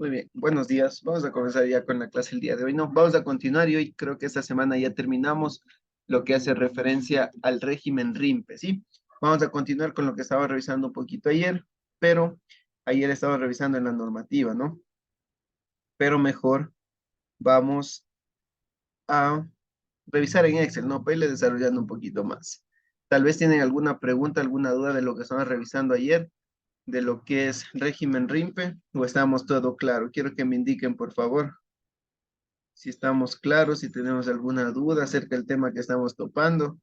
Muy bien, buenos días. Vamos a comenzar ya con la clase el día de hoy. No, vamos a continuar y hoy creo que esta semana ya terminamos lo que hace referencia al régimen RIMPE, ¿sí? Vamos a continuar con lo que estaba revisando un poquito ayer, pero ayer estaba revisando en la normativa, ¿no? Pero mejor vamos a revisar en Excel, ¿no? Para irle desarrollando un poquito más. Tal vez tienen alguna pregunta, alguna duda de lo que estaba revisando ayer, de lo que es régimen RIMPE, o estamos todo claro. Quiero que me indiquen, por favor, si estamos claros, si tenemos alguna duda acerca del tema que estamos topando.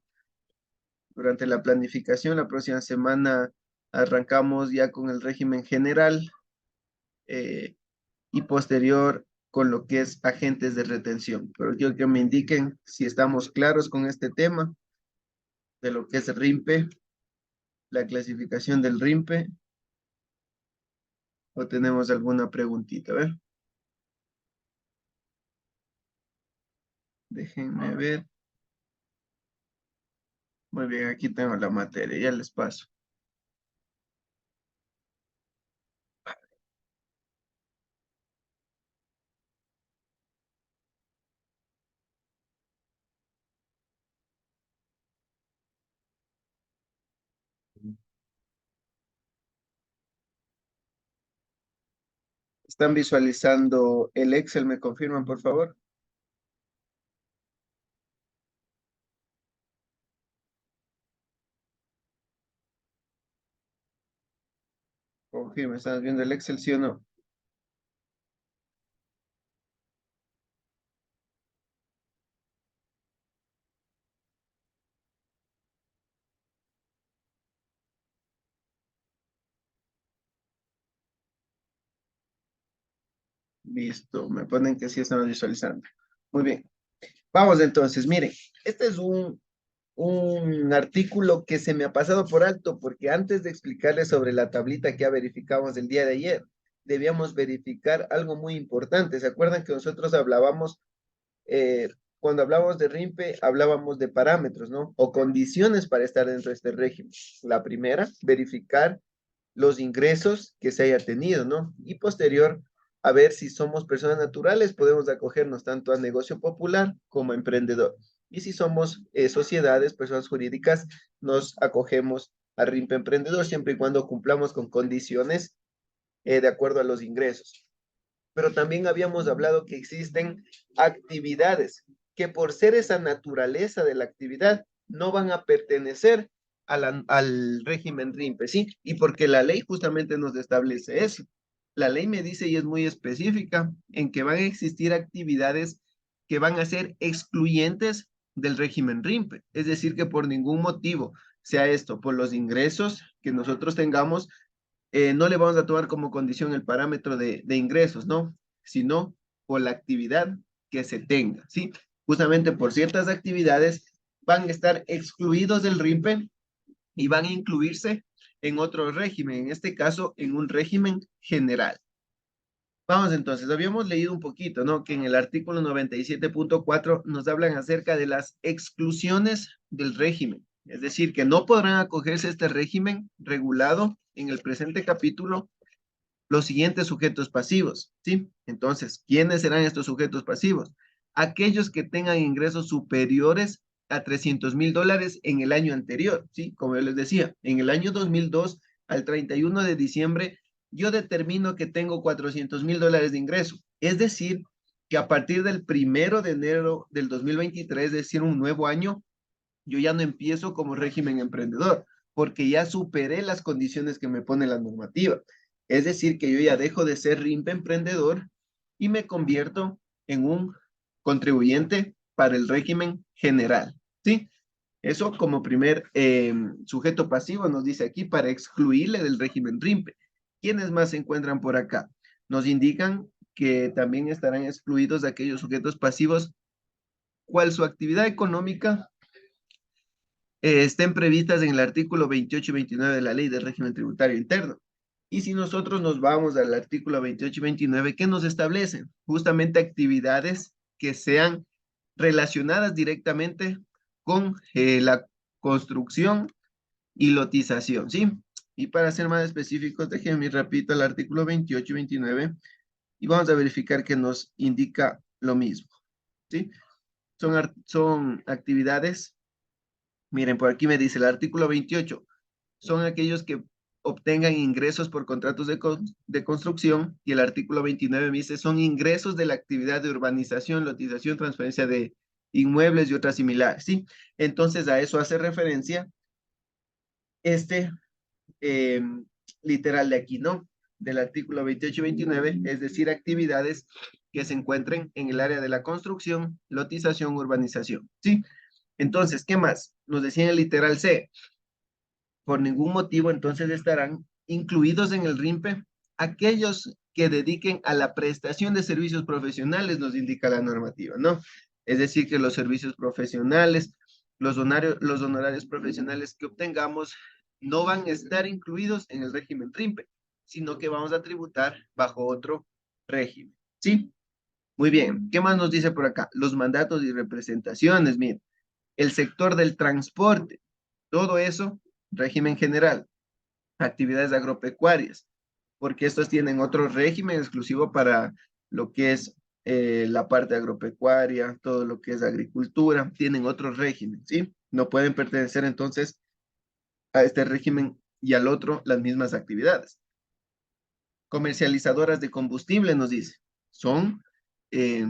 Durante la planificación, la próxima semana arrancamos ya con el régimen general eh, y posterior con lo que es agentes de retención. Pero quiero que me indiquen si estamos claros con este tema de lo que es RIMPE, la clasificación del RIMPE, o tenemos alguna preguntita. A ver, déjenme ver. Muy bien, aquí tengo la materia, ya les paso. ¿Están visualizando el Excel? ¿Me confirman, por favor? Confirme, ¿estás viendo el Excel, sí o no? Listo, me ponen que sí estamos visualizando. Muy bien, vamos entonces, miren, este es un artículo que se me ha pasado por alto porque antes de explicarles sobre la tablita que ya verificamos el día de ayer, debíamos verificar algo muy importante. ¿Se acuerdan que nosotros hablábamos, cuando hablábamos de RIMPE, hablábamos de parámetros, ¿no? O condiciones para estar dentro de este régimen. La primera, verificar los ingresos que se haya tenido, ¿no? Y posterior, a ver si somos personas naturales, podemos acogernos tanto a negocio popular como a emprendedor. Y si somos sociedades, personas jurídicas, nos acogemos a RIMPE Emprendedor siempre y cuando cumplamos con condiciones de acuerdo a los ingresos. Pero también habíamos hablado que existen actividades que por ser esa naturaleza de la actividad no van a pertenecer al régimen RIMPE, ¿sí? Y porque la ley justamente nos establece eso. La ley me dice y es muy específica en que van a existir actividades que van a ser excluyentes del régimen RIMPE. Es decir, que por ningún motivo, sea esto por los ingresos que nosotros tengamos, no le vamos a tomar como condición el parámetro de ingresos, ¿no? Sino por la actividad que se tenga, ¿sí? Justamente por ciertas actividades van a estar excluidos del RIMPE y van a incluirse en otro régimen, en este caso en un régimen general. Vamos entonces, habíamos leído un poquito, ¿no? Que en el artículo 97.4 nos hablan acerca de las exclusiones del régimen. Es decir, que no podrán acogerse a este régimen regulado en el presente capítulo los siguientes sujetos pasivos, ¿sí? Entonces, ¿quiénes serán estos sujetos pasivos? Aquellos que tengan ingresos superiores a $300,000 en el año anterior, ¿sí? Como yo les decía, en el año 2002, al 31 de diciembre, yo determino que tengo $400,000 de ingreso. Es decir, que a partir del 1 de enero del 2023, es decir, un nuevo año, yo ya no empiezo como régimen emprendedor, porque ya superé las condiciones que me pone la normativa. Es decir, que yo ya dejo de ser RIMPE emprendedor y me convierto en un contribuyente para el régimen general, ¿sí? Eso como primer sujeto pasivo nos dice aquí para excluirle del régimen RIMPE. ¿Quiénes más se encuentran por acá? Nos indican que también estarán excluidos aquellos sujetos pasivos cual su actividad económica estén previstas en el artículo 28 y 29 de la Ley del Régimen Tributario Interno. Y si nosotros nos vamos al artículo 28 y 29, ¿qué nos establecen? Justamente actividades que sean relacionadas directamente con la construcción y lotización, ¿sí? Y para ser más específicos, déjenme repito el artículo 28 y 29 y vamos a verificar que nos indica lo mismo, ¿sí? Son actividades, miren, por aquí me dice el artículo 28, son aquellos que obtengan ingresos por contratos de construcción, y el artículo 29 me dice, son ingresos de la actividad de urbanización, lotización, transferencia de inmuebles y otras similares, ¿sí? Entonces a eso hace referencia este eh, literal de aquí, ¿no? Del artículo 28 y 29, es decir, actividades que se encuentren en el área de la construcción, lotización, urbanización, ¿sí? Entonces, ¿qué más? Nos decía en el literal C, por ningún motivo entonces estarán incluidos en el RIMPE aquellos que dediquen a la prestación de servicios profesionales, nos indica la normativa, ¿no? Es decir, que los servicios profesionales, los honorarios profesionales que obtengamos no van a estar incluidos en el régimen RIMPE, sino que vamos a tributar bajo otro régimen, ¿sí? Muy bien, ¿qué más nos dice por acá? Los mandatos y representaciones, miren, el sector del transporte, todo eso, régimen general, actividades agropecuarias, porque estos tienen otro régimen exclusivo para lo que es la parte agropecuaria, todo lo que es agricultura, tienen otro régimen, ¿sí? No pueden pertenecer entonces a este régimen y al otro las mismas actividades. Comercializadoras de combustible, nos dice, son eh,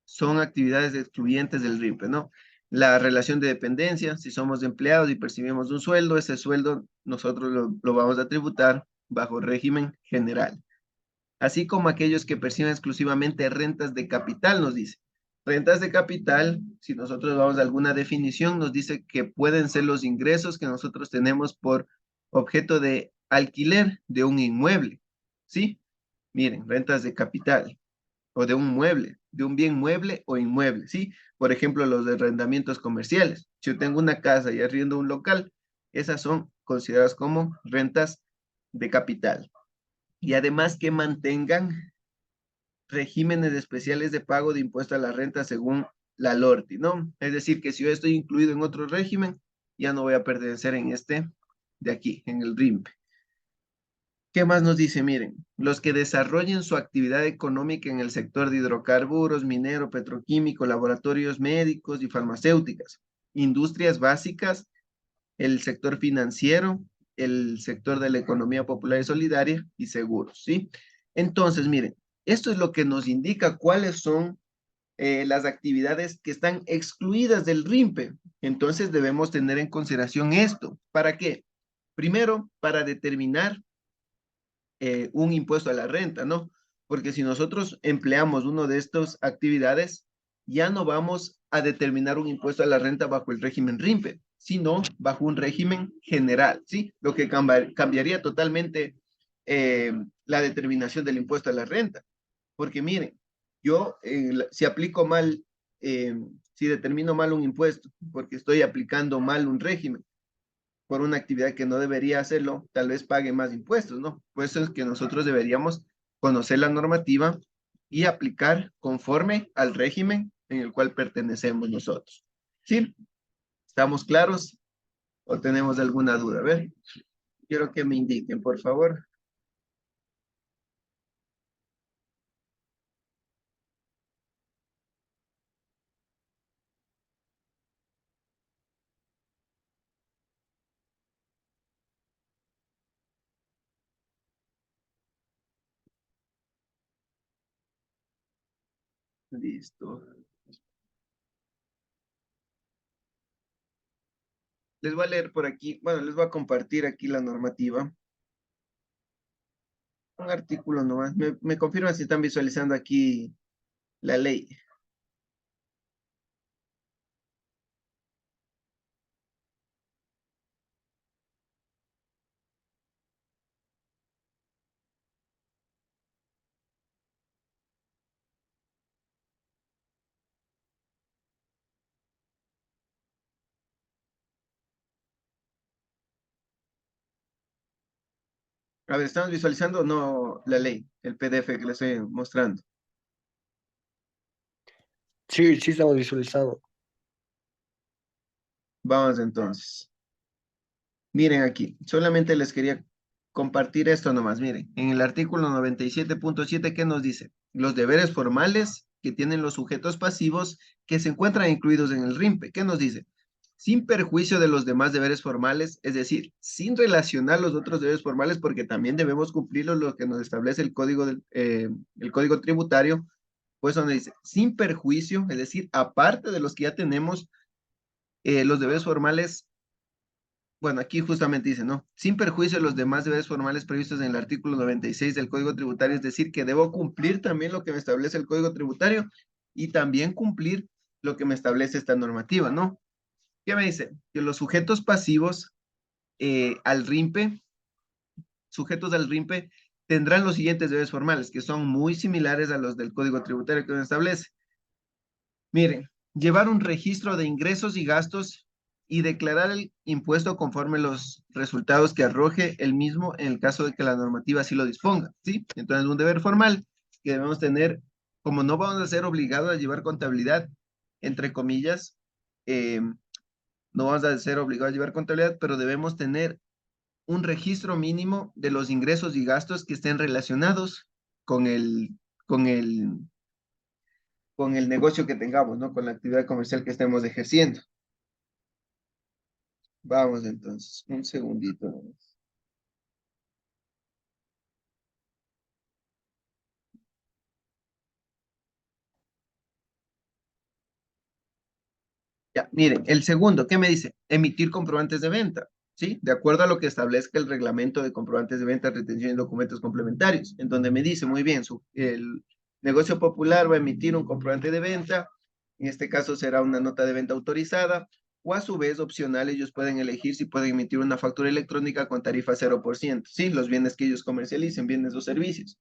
son actividades excluyentes del RIMPE, ¿no? La relación de dependencia, si somos empleados y percibimos un sueldo, ese sueldo nosotros lo vamos a tributar bajo régimen general. Así como aquellos que perciben exclusivamente rentas de capital, nos dice. Rentas de capital, si nosotros vamos a alguna definición, nos dice que pueden ser los ingresos que nosotros tenemos por objeto de alquiler de un inmueble, ¿sí? Miren, rentas de capital o de un mueble, de un bien mueble o inmueble, ¿sí? Por ejemplo, los de arrendamientos comerciales. Si yo tengo una casa y arriendo un local, esas son consideradas como rentas de capital. Y además que mantengan regímenes especiales de pago de impuesto a la renta según la LORTI, ¿no? Es decir, que si yo estoy incluido en otro régimen, ya no voy a pertenecer en este de aquí, en el RIMPE. ¿Qué más nos dice? Miren, los que desarrollen su actividad económica en el sector de hidrocarburos, minero, petroquímico, laboratorios médicos y farmacéuticas, industrias básicas, el sector financiero, el sector de la economía popular y solidaria y seguros, ¿sí? Entonces, miren, esto es lo que nos indica cuáles son las actividades que están excluidas del RIMPE. Entonces, debemos tener en consideración esto. ¿Para qué? Primero, para determinar un impuesto a la renta, ¿no? Porque si nosotros empleamos uno de estas actividades, ya no vamos a determinar un impuesto a la renta bajo el régimen RIMPE, sino bajo un régimen general, ¿sí? Lo que cambiaría totalmente la determinación del impuesto a la renta. Porque miren, yo si aplico mal, si determino mal un impuesto, porque estoy aplicando mal un régimen, por una actividad que no debería hacerlo, tal vez pague más impuestos, ¿no? Por eso es que nosotros deberíamos conocer la normativa y aplicar conforme al régimen en el cual pertenecemos nosotros. ¿Sí? ¿Estamos claros o tenemos alguna duda? A ver, quiero que me indiquen, por favor. Listo. Les voy a leer por aquí, bueno, les voy a compartir aquí la normativa. Un artículo nomás. Me confirman si están visualizando aquí la ley. A ver, ¿estamos visualizando o no la ley, el PDF que les estoy mostrando? Sí, sí estamos visualizando. Vamos entonces. Miren aquí, solamente les quería compartir esto nomás. Miren, en el artículo 97.7, ¿qué nos dice? Los deberes formales que tienen los sujetos pasivos que se encuentran incluidos en el RIMPE. ¿Qué nos dice? Sin perjuicio de los demás deberes formales, es decir, sin relacionar los otros deberes formales, porque también debemos cumplirlo lo que nos establece el código tributario, pues donde dice, sin perjuicio, es decir, aparte de los que ya tenemos, los deberes formales, bueno, aquí justamente dice, ¿no? Sin perjuicio de los demás deberes formales previstos en el artículo 96 del Código Tributario, es decir, que debo cumplir también lo que me establece el Código Tributario y también cumplir lo que me establece esta normativa, ¿no? ¿Qué me dice? Que los sujetos pasivos al RIMPE, sujetos al RIMPE, tendrán los siguientes deberes formales, que son muy similares a los del Código Tributario que nos establece. Miren, llevar un registro de ingresos y gastos y declarar el impuesto conforme los resultados que arroje el mismo en el caso de que la normativa así lo disponga, ¿sí? Entonces, un deber formal que debemos tener, como no vamos a ser obligados a llevar contabilidad, entre comillas, no vamos a ser obligados a llevar contabilidad, pero debemos tener un registro mínimo de los ingresos y gastos que estén relacionados con con el, con el negocio que tengamos, ¿no? Con la actividad comercial que estemos ejerciendo. Vamos entonces, un segundito nomás. Ya, miren, el segundo, ¿qué me dice? Emitir comprobantes de venta, ¿sí? De acuerdo a lo que establezca el reglamento de comprobantes de venta, retención y documentos complementarios, en donde me dice muy bien, el negocio popular va a emitir un comprobante de venta, en este caso será una nota de venta autorizada, o a su vez opcional ellos pueden elegir si pueden emitir una factura electrónica con tarifa 0%, ¿sí? Los bienes que ellos comercialicen, bienes o servicios.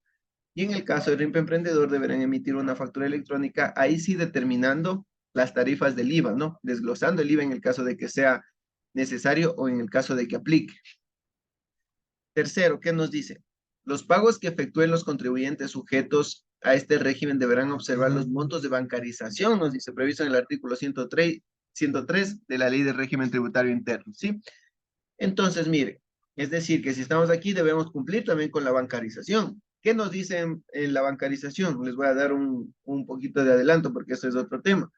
Y en el caso del RIMP emprendedor deberán emitir una factura electrónica, ahí sí determinando las tarifas del IVA, ¿no? Desglosando el IVA en el caso de que sea necesario o en el caso de que aplique. Tercero, ¿qué nos dice? Los pagos que efectúen los contribuyentes sujetos a este régimen deberán observar los montos de bancarización, nos dice, previsto en el artículo 103 de la Ley de Régimen Tributario Interno, ¿sí? Entonces, mire, es decir, que si estamos aquí debemos cumplir también con la bancarización. ¿Qué nos dicen en la bancarización? Les voy a dar un poquito de adelanto porque eso es otro tema.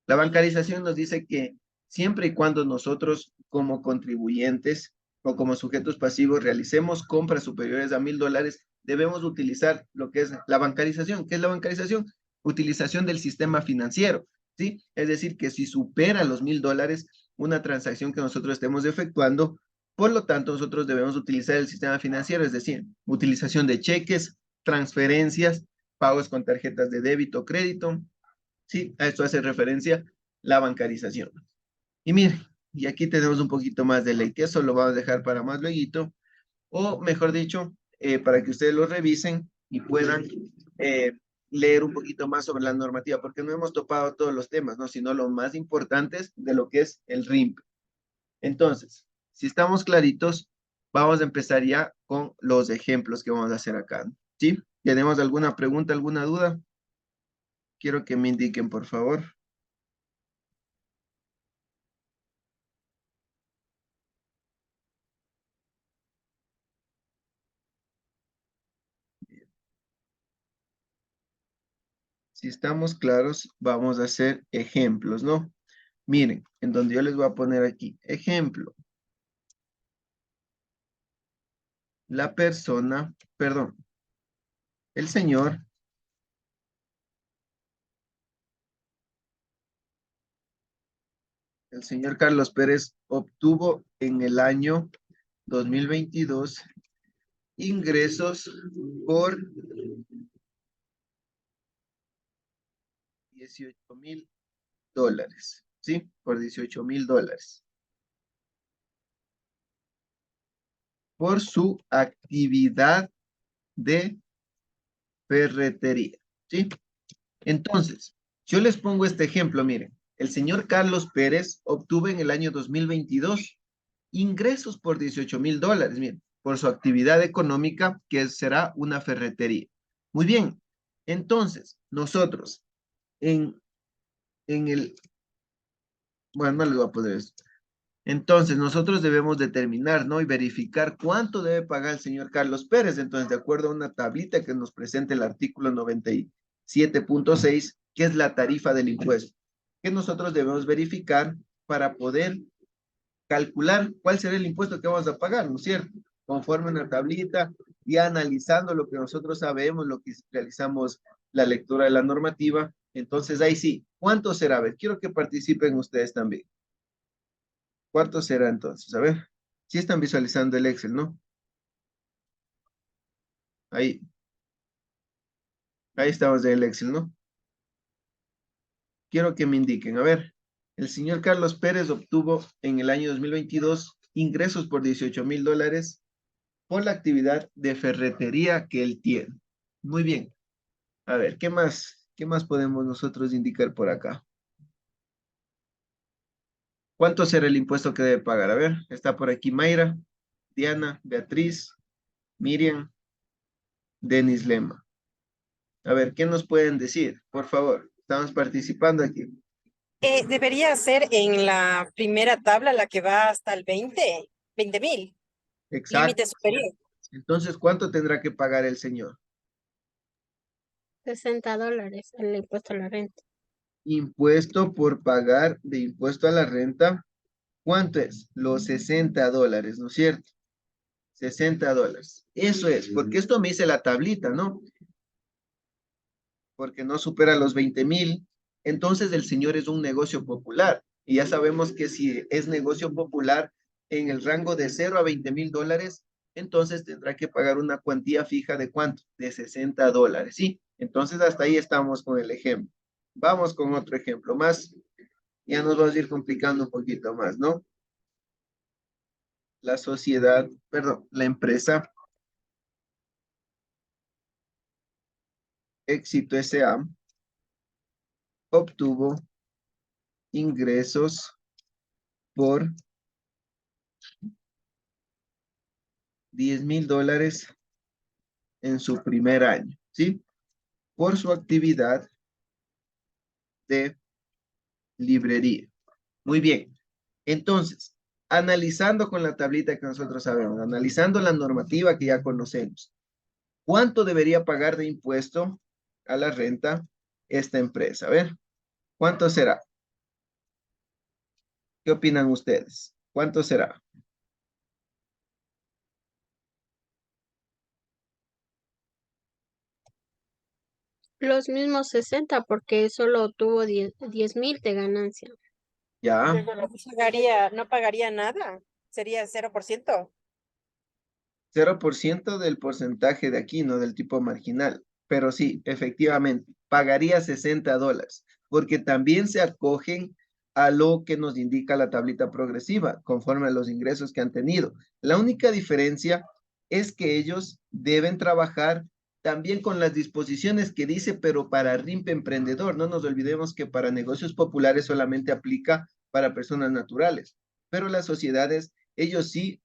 La bancarización nos dice que siempre y cuando nosotros como contribuyentes o como sujetos pasivos realicemos compras superiores a $1,000, debemos utilizar lo que es la bancarización. ¿Qué es la bancarización? Utilización del sistema financiero, ¿sí? Es decir, que si supera los $1,000 una transacción que nosotros estemos efectuando, por lo tanto, nosotros debemos utilizar el sistema financiero, es decir, utilización de cheques, transferencias, pagos con tarjetas de débito o crédito, sí, a esto hace referencia la bancarización. Y mire, y aquí tenemos un poquito más de ley, que eso lo vamos a dejar para más luego, o mejor dicho, para que ustedes lo revisen y puedan eh, leer un poquito más sobre la normativa, porque no hemos topado todos los temas, ¿no? Sino los más importantes de lo que es el RIMP. Entonces, si estamos claritos, vamos a empezar ya con los ejemplos que vamos a hacer acá, ¿sí? ¿Tenemos alguna pregunta, alguna duda? Quiero que me indiquen, por favor. Si estamos claros, vamos a hacer ejemplos, ¿no? Miren, en donde yo les voy a poner aquí, ejemplo, la persona, perdón, el señor Carlos Pérez obtuvo en el año 2022 ingresos por $18,000, ¿sí? Por $18,000 por su actividad de ferretería, ¿sí? Entonces, yo les pongo este ejemplo, miren, el señor Carlos Pérez obtuvo en el año 2022 ingresos por $18,000, miren, por su actividad económica, que será una ferretería. Muy bien, entonces, nosotros en el, bueno, no les voy a poner esto. Entonces, nosotros debemos determinar, ¿no? Y verificar cuánto debe pagar el señor Carlos Pérez. Entonces, de acuerdo a una tablita que nos presenta el artículo 97.6, que es la tarifa del impuesto, que nosotros debemos verificar para poder calcular cuál será el impuesto que vamos a pagar, ¿no es cierto? Conforme una tablita y analizando lo que nosotros sabemos, lo que realizamos la lectura de la normativa. Entonces, ahí sí, ¿cuánto será? A ver, quiero que participen ustedes también. ¿Cuánto será entonces? A ver, si están visualizando el Excel, ¿no? Ahí, ahí estamos en el Excel, ¿no? Quiero que me indiquen, a ver, el señor Carlos Pérez obtuvo en el año 2022 ingresos por $18,000 por la actividad de ferretería que él tiene. Muy bien. A ver, ¿qué más? ¿Qué más podemos nosotros indicar por acá? ¿Cuánto será el impuesto que debe pagar? A ver, está por aquí Mayra, Diana, Beatriz, Miriam, Denis Lema. A ver, ¿qué nos pueden decir? Por favor, estamos participando aquí. Debería ser en la primera tabla, la que va hasta el 20.000, Exacto. límite superior. Entonces, ¿cuánto tendrá que pagar el señor? $60 el impuesto a la renta. Impuesto por pagar de impuesto a la renta. ¿Cuánto es? Los $60, ¿no es cierto? $60. Eso es, porque esto me dice la tablita, ¿no? Porque no supera los 20,000. Entonces el señor es un negocio popular. Y ya sabemos que si es negocio popular en el rango de 0 a $20,000, entonces tendrá que pagar una cuantía fija de ¿cuánto? De $60, ¿sí? Entonces hasta ahí estamos con el ejemplo. Vamos con otro ejemplo más. Ya nos vamos a ir complicando un poquito más, ¿no? La sociedad, perdón, la empresa Éxito S.A. obtuvo ingresos por $10,000 en su primer año, ¿sí? Por su actividad de librería. Muy bien. Entonces, analizando con la tablita que nosotros sabemos, analizando la normativa que ya conocemos, ¿cuánto debería pagar de impuesto a la renta esta empresa? A ver, ¿cuánto será? ¿Qué opinan ustedes? ¿Cuánto será? Los mismos 60 porque solo tuvo 10,000 de ganancia. ¿Ya? Luego no pagaría nada, sería 0%. 0% del porcentaje de aquí, no del tipo marginal. Pero sí, efectivamente, pagaría $60, porque también se acogen a lo que nos indica la tablita progresiva, conforme a los ingresos que han tenido. La única diferencia es que ellos deben trabajar también con las disposiciones que dice, pero para RIMP emprendedor. No nos olvidemos que para negocios populares solamente aplica para personas naturales, pero las sociedades, ellos sí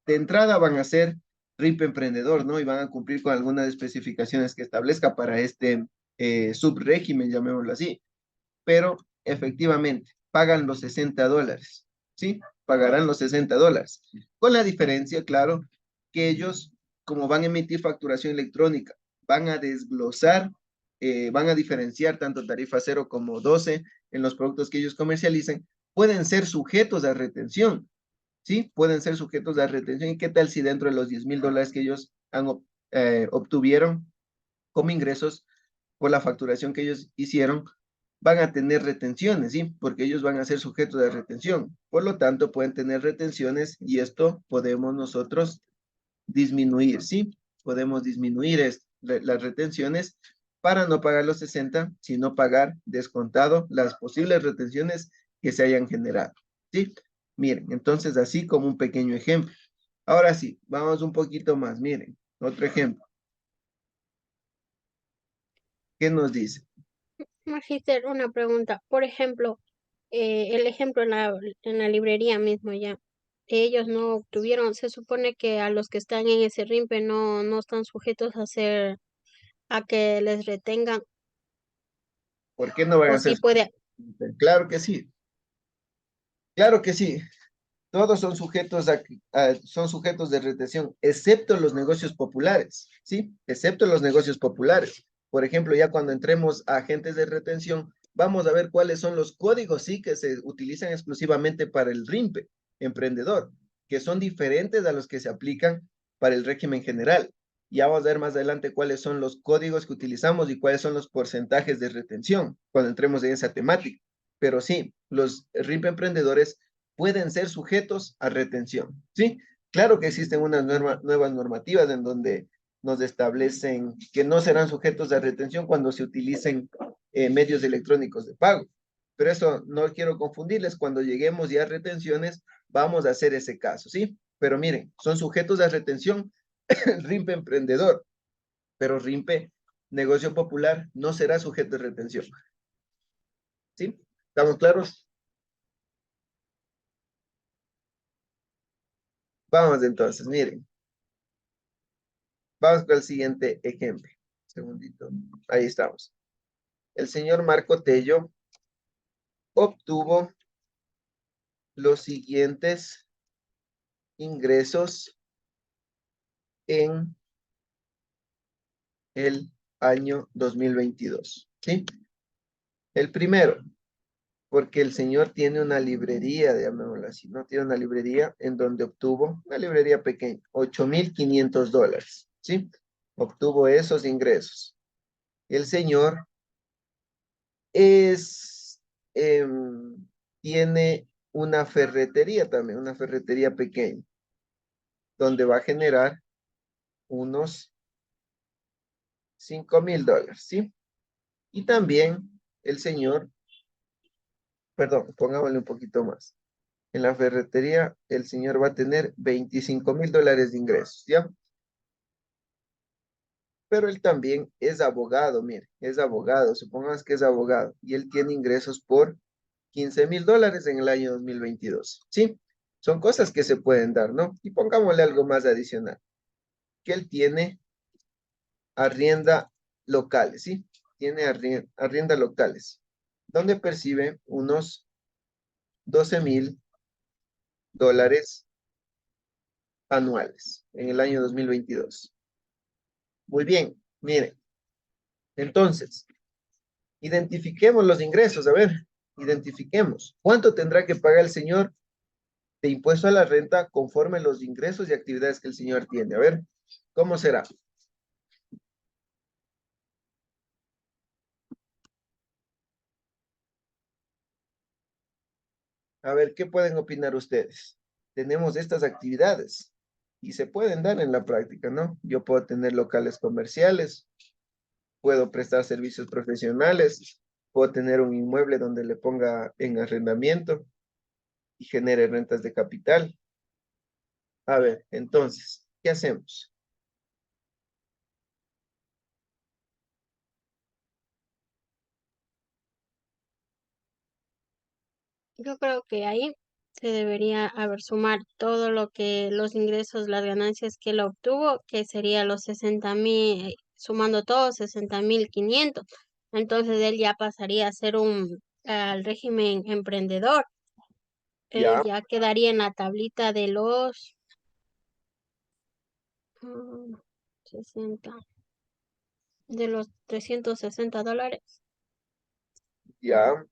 de entrada van a ser RIP emprendedor, ¿no? Y van a cumplir con algunas especificaciones que establezca para este subrégimen, llamémoslo así. Pero efectivamente, pagan los $60, ¿sí? Pagarán los $60. Con la diferencia, claro, que ellos, como van a emitir facturación electrónica, van a desglosar, van a diferenciar tanto tarifa 0 como 12 en los productos que ellos comercialicen, pueden ser sujetos a retención. ¿Sí? Pueden ser sujetos de retención. ¿Y qué tal si dentro de los $10,000 que ellos obtuvieron como ingresos por la facturación que ellos hicieron, van a tener retenciones, ¿sí? Porque ellos van a ser sujetos de retención. Por lo tanto, pueden tener retenciones y esto podemos nosotros disminuir, ¿sí? Podemos disminuir las retenciones para no pagar los 60, sino pagar descontado las posibles retenciones que se hayan generado, ¿sí? Miren, entonces así como un pequeño ejemplo. Ahora sí, vamos un poquito más. Miren, otro ejemplo. ¿Qué nos dice? Magister, una pregunta. Por ejemplo, el ejemplo en la librería mismo ya. Ellos no obtuvieron, se supone que a los que están en ese RIMPE no están sujetos a que les retengan, ¿Por qué no van o a ser? sí puede. Claro que sí. Claro que sí. todos son sujetos de retención, excepto los negocios populares, ¿sí? Excepto los negocios populares. Por ejemplo, ya cuando entremos a agentes de retención, vamos a ver cuáles son los códigos, sí, que se utilizan exclusivamente para el RIMPE, emprendedor, que son diferentes a los que se aplican para el régimen general. Ya vamos a ver más adelante cuáles son los códigos que utilizamos y cuáles son los porcentajes de retención cuando entremos en esa temática. Pero sí, los RIMPE emprendedores pueden ser sujetos a retención, ¿sí? Claro que existen unas nuevas normativas en donde nos establecen que no serán sujetos a retención cuando se utilicen medios electrónicos de pago. Pero eso no quiero confundirles, cuando lleguemos ya a retenciones, vamos a hacer ese caso, ¿sí? Pero miren, son sujetos a retención RIMPE emprendedor, pero RIMPE negocio popular no será sujeto de retención. ¿Sí? ¿Estamos claros? Vamos entonces, miren. Vamos con el siguiente ejemplo. Un segundito. Ahí estamos. El señor Marco Tello obtuvo los siguientes ingresos en el año 2022. ¿Sí? El primero, porque el señor tiene una librería, llamémoslo así, ¿no? Tiene una librería en donde obtuvo, una librería pequeña, $8,500, ¿sí? Obtuvo esos ingresos. El señor tiene una ferretería también, una ferretería pequeña, donde va a generar unos $5,000, ¿sí? Y también el señor, perdón, pongámosle un poquito más. En la ferretería, el señor va a tener $25,000 de ingresos, ¿ya? Pero él también es abogado, mire, es abogado, supongamos que es abogado, y él tiene ingresos por $15,000 en el año 2022, ¿sí? Son cosas que se pueden dar, ¿no? Y pongámosle algo más adicional, que él tiene arrienda locales, ¿sí? Tiene arrienda locales, donde percibe unos $12,000 anuales en el año 2022. Muy bien, miren. Entonces, identifiquemos los ingresos. A ver, identifiquemos. ¿Cuánto tendrá que pagar el señor de impuesto a la renta conforme los ingresos y actividades que el señor tiene? A ver, ¿cómo será? A ver, ¿qué pueden opinar ustedes? Tenemos estas actividades y se pueden dar en la práctica, ¿no? Yo puedo tener locales comerciales, puedo prestar servicios profesionales, puedo tener un inmueble donde le ponga en arrendamiento y genere rentas de capital. A ver, entonces, ¿qué hacemos? Yo creo que ahí se debería haber sumar todo lo que los ingresos, las ganancias que él obtuvo, que sería los 60,000, sumando todo 60,500. Entonces él ya pasaría a ser al régimen emprendedor. Él Ya, ya quedaría en la tablita de los 60, de los $360. ya.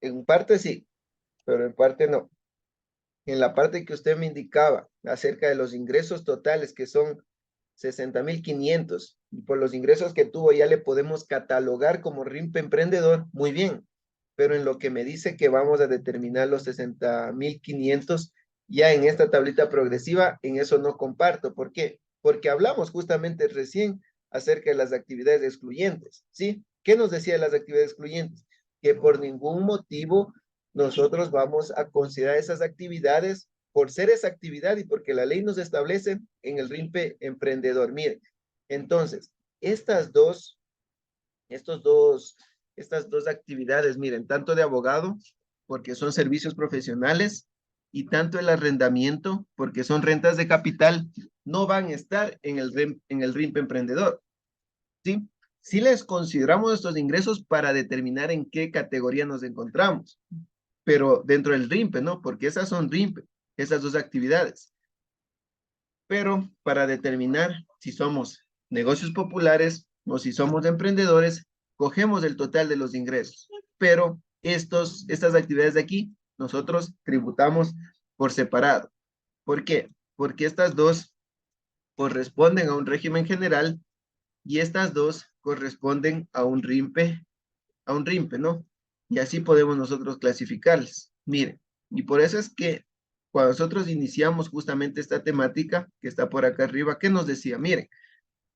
En parte sí, pero en parte no. En la parte que usted me indicaba acerca de los ingresos totales, que son 60,500, y por los ingresos que tuvo ya le podemos catalogar como RIMPE emprendedor, muy bien. Pero en lo que me dice que vamos a determinar los 60,500, ya en esta tablita progresiva, en eso no comparto. ¿Por qué? Porque hablamos justamente recién acerca de las actividades excluyentes, ¿sí? ¿Qué nos decía de las actividades excluyentes? Que por ningún motivo nosotros vamos a considerar esas actividades por ser esa actividad y porque la ley nos establece en el RIMPE emprendedor. Miren, entonces, estas dos actividades, miren, tanto de abogado, porque son servicios profesionales, y tanto el arrendamiento, porque son rentas de capital, no van a estar en el RIMPE emprendedor, ¿sí? Sí les consideramos estos ingresos para determinar en qué categoría nos encontramos. pero dentro del RIMPE, ¿no? Porque esas son RIMPE, esas dos actividades. Pero para determinar si somos negocios populares o si somos emprendedores, cogemos el total de los ingresos. Pero estas actividades de aquí, nosotros tributamos por separado. ¿Por qué? Porque estas dos corresponden a un régimen general y estas dos corresponden a un RIMPE, ¿no? Y así podemos nosotros clasificarlas. Miren, y por eso es que cuando nosotros iniciamos justamente esta temática que está por acá arriba, ¿qué nos decía? Miren,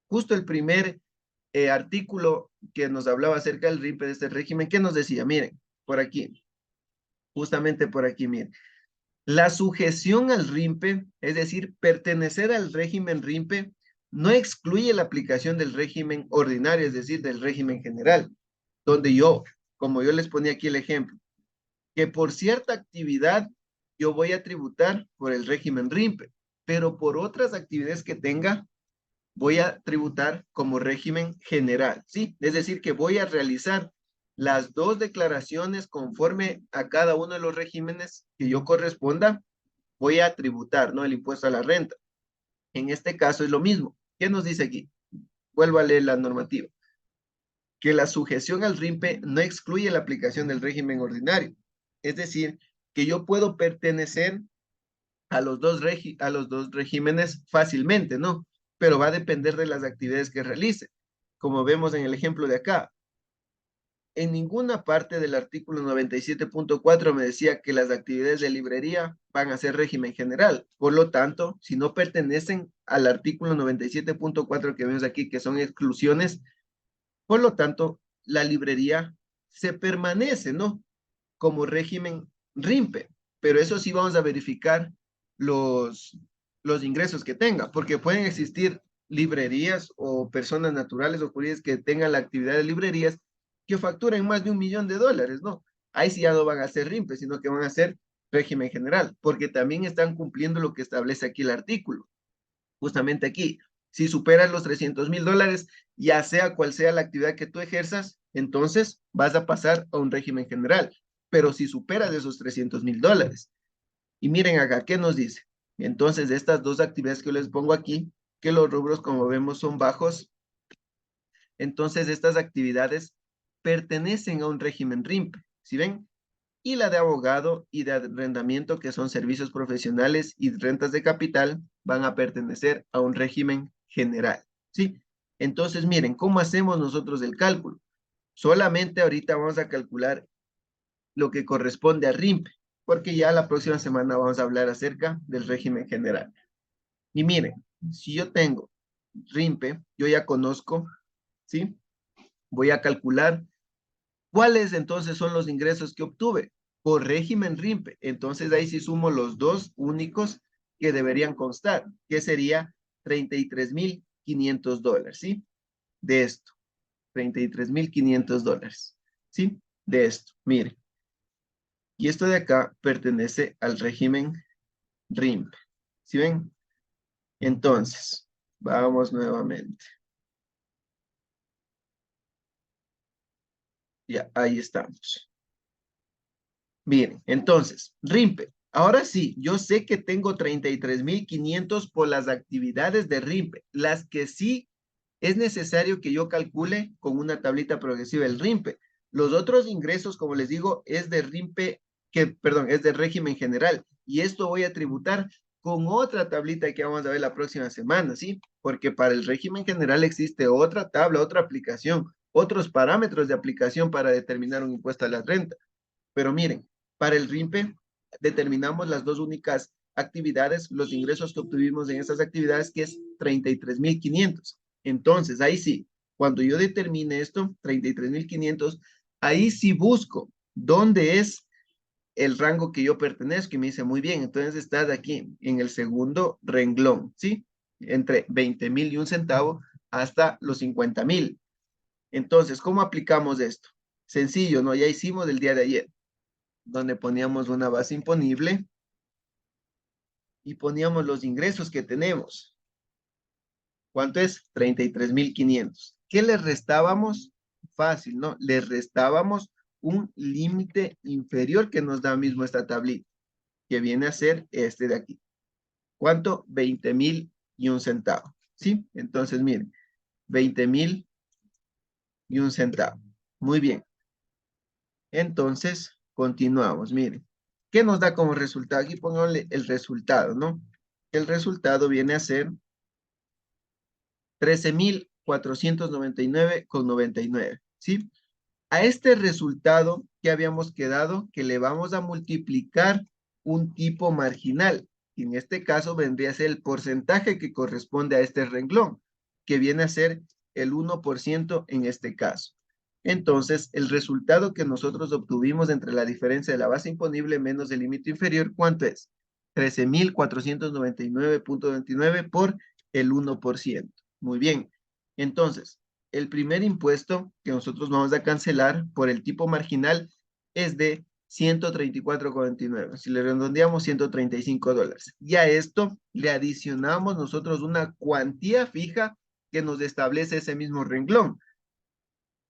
justo el primer artículo que nos hablaba acerca del RIMPE de este régimen, ¿qué nos decía? Miren, por aquí, justamente por aquí, miren. La sujeción al RIMPE, es decir, pertenecer al régimen RIMPE, no excluye la aplicación del régimen ordinario, es decir, del régimen general, donde yo, como yo les ponía aquí el ejemplo, que por cierta actividad yo voy a tributar por el régimen RIMPE, pero por otras actividades que tenga, voy a tributar como régimen general, ¿sí? Es decir, que voy a realizar las dos declaraciones conforme a cada uno de los regímenes que yo corresponda, voy a tributar, ¿no? El impuesto a la renta. En este caso es lo mismo. ¿Qué nos dice aquí? Vuelvo a leer la normativa. Que la sujeción al RIMPE no excluye la aplicación del régimen ordinario. Es decir, que yo puedo pertenecer a los dos regímenes fácilmente, ¿no? Pero va a depender de las actividades que realice. Como vemos en el ejemplo de acá, en ninguna parte del artículo 97.4 me decía que las actividades de librería van a ser régimen general. Por lo tanto, si no pertenecen al artículo 97.4 que vemos aquí, que son exclusiones, por lo tanto, la librería se permanece, ¿no? Como régimen RIMPE. Pero eso sí vamos a verificar los ingresos que tenga, porque pueden existir librerías o personas naturales o jurídicas que tengan la actividad de librerías que facturen más de $1.000.000, ¿no? Ahí sí ya no van a ser RIMPE, sino que van a ser régimen general, porque también están cumpliendo lo que establece aquí el artículo. Justamente aquí, si superas los $300.000, ya sea cual sea la actividad que tú ejerzas, entonces vas a pasar a un régimen general. Pero si superas esos $300.000, y miren acá, ¿qué nos dice? Entonces, de estas dos actividades que yo les pongo aquí, que los rubros, como vemos, son bajos, entonces estas actividades pertenecen a un régimen RIMPE, ¿sí ven? Y la de abogado y de arrendamiento, que son servicios profesionales y rentas de capital, van a pertenecer a un régimen general, ¿sí? Entonces, miren, ¿cómo hacemos nosotros el cálculo? Solamente ahorita vamos a calcular lo que corresponde a RIMPE, porque ya la próxima semana vamos a hablar acerca del régimen general. Y miren, si yo tengo RIMPE, yo ya conozco, ¿sí? Voy a calcular cuáles entonces son los ingresos que obtuve por régimen RIMPE. Entonces ahí sí sumo los dos únicos que deberían constar, que sería $33.500, ¿sí? De esto, $33.500, ¿sí? De esto, miren. Y esto de acá pertenece al régimen RIMPE, ¿sí ven? Entonces, vamos nuevamente. Ya, ahí estamos. Miren, entonces, RIMPE. Ahora sí, yo sé que tengo 33.500 por las actividades de RIMPE, las que sí es necesario que yo calcule con una tablita progresiva el RIMPE. Los otros ingresos, como les digo, es de RIMPE, perdón, es de régimen general. Y esto voy a tributar con otra tablita que vamos a ver la próxima semana, ¿sí? Porque para el régimen general existe otra tabla, otra aplicación, otros parámetros de aplicación para determinar un impuesto a la renta. Pero miren, para el RIMPE determinamos las dos únicas actividades, los ingresos que obtuvimos en esas actividades, que es 33.500. Entonces, ahí sí, cuando yo determine esto, 33.500, ahí sí busco dónde es el rango que yo pertenezco y me dice, muy bien, entonces estás aquí en el segundo renglón, ¿sí? Entre 20.000 y un centavo hasta los 50.000. Entonces, ¿cómo aplicamos esto? Sencillo, ¿no? Ya hicimos el día de ayer, donde poníamos una base imponible y poníamos los ingresos que tenemos. ¿Cuánto es? 33.500. ¿Qué le restábamos? Fácil, ¿no? Le restábamos un límite inferior que nos da mismo esta tablita, que viene a ser este de aquí. ¿Cuánto? 20,001 centavo. ¿Sí? Entonces, miren, 20,001 centavo. Muy bien. Entonces, continuamos. Miren, ¿qué nos da como resultado? Aquí pongámosle el resultado, ¿no? El resultado viene a ser 13,499,99. ¿Sí? A este resultado que habíamos quedado que le vamos a multiplicar un tipo marginal. Y en este caso vendría a ser el porcentaje que corresponde a este renglón, que viene a ser el 1% en este caso. Entonces, el resultado que nosotros obtuvimos entre la diferencia de la base imponible menos el límite inferior, ¿cuánto es? 13,499,29 por el 1%. Muy bien. Entonces, el primer impuesto que nosotros vamos a cancelar por el tipo marginal es de 134,29. Si le redondeamos, $135. Y a esto le adicionamos nosotros una cuantía fija que nos establece ese mismo renglón.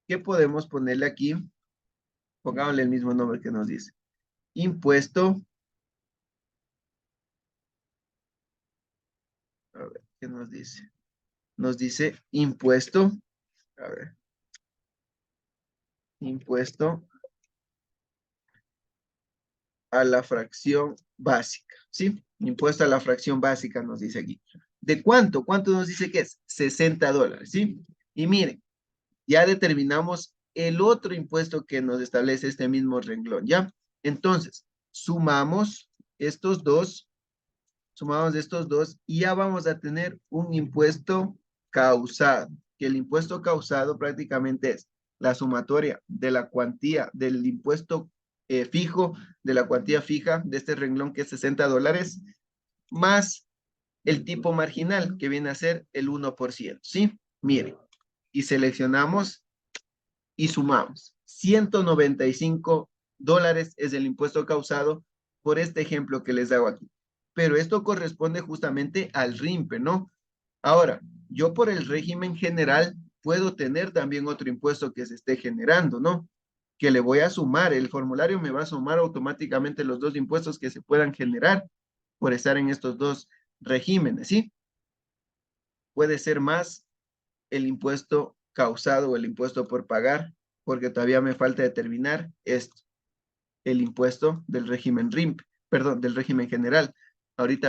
¿Qué podemos ponerle aquí? Pongámosle el mismo nombre que nos dice. Impuesto. A ver, ¿qué nos dice? Nos dice impuesto. A ver. Impuesto a la fracción básica, ¿sí? Impuesto a la fracción básica nos dice aquí. ¿De cuánto? ¿Cuánto nos dice que es? $60, ¿sí? Y miren, ya determinamos el otro impuesto que nos establece este mismo renglón, ¿ya? Entonces, sumamos estos dos y ya vamos a tener un impuesto causado, que el impuesto causado prácticamente es la sumatoria de la cuantía del impuesto fijo, de la cuantía fija de este renglón que es $60, más el tipo marginal que viene a ser el 1%, ¿sí? Miren, y seleccionamos y sumamos. $195 es el impuesto causado por este ejemplo que les hago aquí. Pero esto corresponde justamente al RIMPE, ¿no? Ahora, yo por el régimen general puedo tener también otro impuesto que se esté generando, ¿no? Que le voy a sumar, el formulario me va a sumar automáticamente los dos impuestos que se puedan generar por estar en estos dos regímenes, ¿sí? Puede ser más el impuesto causado o el impuesto por pagar, porque todavía me falta determinar esto, el impuesto del régimen RIMP, perdón, del régimen general. Ahorita